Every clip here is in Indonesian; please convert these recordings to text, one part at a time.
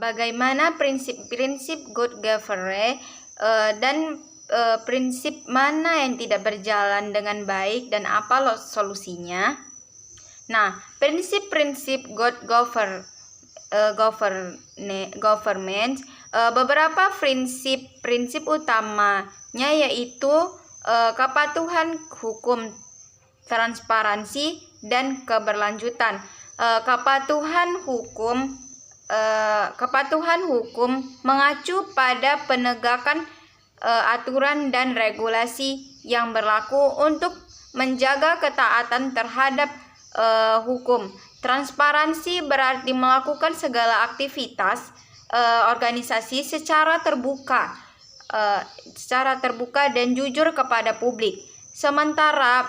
bagaimana prinsip-prinsip good governance dan prinsip mana yang tidak berjalan dengan baik dan apa solusinya. Nah, prinsip-prinsip good government, beberapa prinsip utamanya yaitu kepatuhan hukum, transparansi, dan keberlanjutan. Kepatuhan hukum mengacu pada penegakan aturan dan regulasi yang berlaku untuk menjaga ketaatan terhadap hukum. Transparansi berarti melakukan segala aktivitas organisasi secara terbuka dan jujur kepada publik. Sementara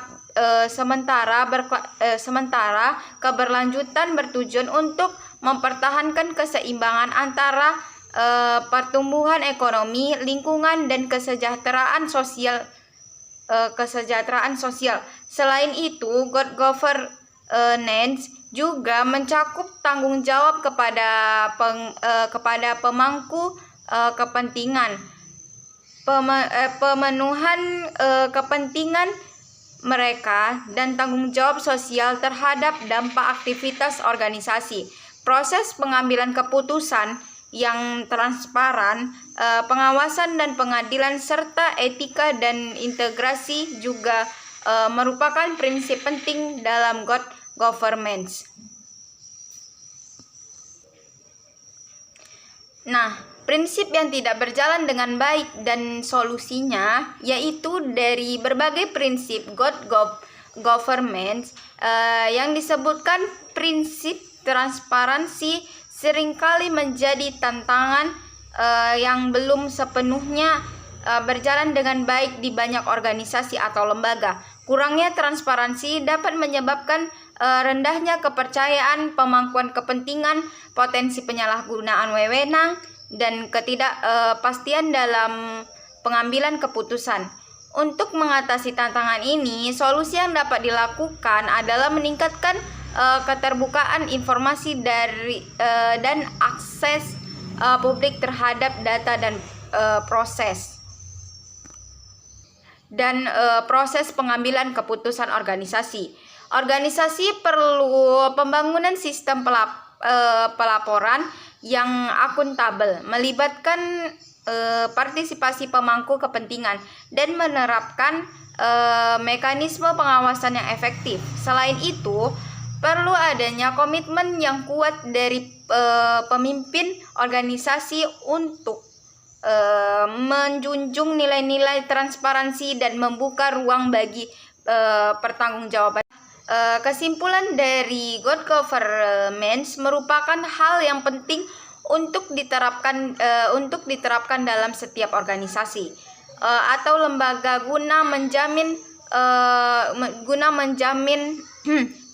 keberlanjutan bertujuan untuk mempertahankan keseimbangan antara pertumbuhan ekonomi, lingkungan, dan kesejahteraan sosial. Selain itu, good governance juga mencakup tanggung jawab kepada pemangku kepentingan, pemenuhan kepentingan mereka, dan tanggung jawab sosial terhadap dampak aktivitas organisasi. Proses pengambilan keputusan yang transparan, pengawasan dan pengadilan, serta etika dan integrasi juga merupakan prinsip penting dalam good governance. Nah, prinsip yang tidak berjalan dengan baik dan solusinya yaitu dari berbagai prinsip good governance yang disebutkan prinsip transparansi seringkali menjadi tantangan yang belum sepenuhnya berjalan dengan baik di banyak organisasi atau lembaga. Kurangnya transparansi dapat menyebabkan rendahnya kepercayaan pemangkuan kepentingan, potensi penyalahgunaan wewenang, dan ketidakpastian dalam pengambilan keputusan. Untuk mengatasi tantangan ini, solusi yang dapat dilakukan adalah meningkatkan keterbukaan informasi dan akses publik terhadap data dan proses pengambilan keputusan organisasi. Organisasi perlu pembangunan sistem pelaporan yang akuntabel, melibatkan partisipasi pemangku kepentingan, dan menerapkan mekanisme pengawasan yang efektif. Selain itu, perlu adanya komitmen yang kuat dari pemimpin organisasi untuk menjunjung nilai-nilai transparansi dan membuka ruang bagi pertanggungjawaban. Kesimpulan dari good governance merupakan hal yang penting untuk diterapkan dalam setiap organisasi atau lembaga guna menjamin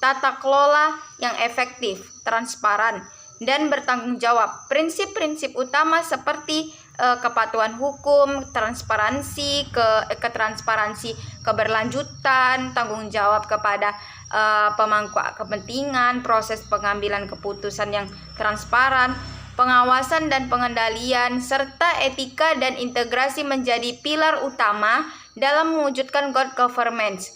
tata kelola yang efektif, transparan, dan bertanggung jawab. Prinsip-prinsip utama seperti kepatuhan hukum, transparansi, ketransparansi, keberlanjutan, tanggung jawab kepada pemangku kepentingan, proses pengambilan keputusan yang transparan, pengawasan dan pengendalian, serta etika dan integrasi menjadi pilar utama dalam mewujudkan good governance.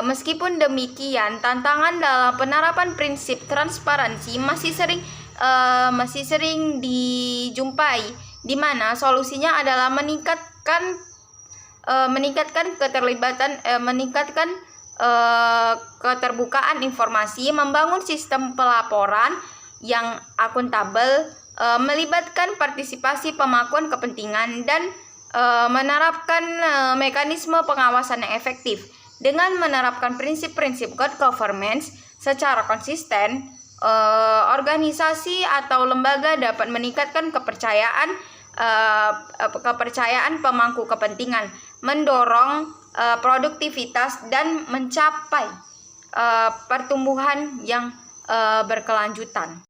Meskipun demikian, tantangan dalam penerapan prinsip transparansi masih sering dijumpai, di mana solusinya adalah meningkatkan keterbukaan informasi, membangun sistem pelaporan yang akuntabel, melibatkan partisipasi pemangkuan kepentingan, dan menerapkan mekanisme pengawasan yang efektif. Dengan menerapkan prinsip-prinsip good governance secara konsisten, organisasi atau lembaga dapat meningkatkan kepercayaan pemangku kepentingan, mendorong produktivitas, dan mencapai pertumbuhan yang berkelanjutan.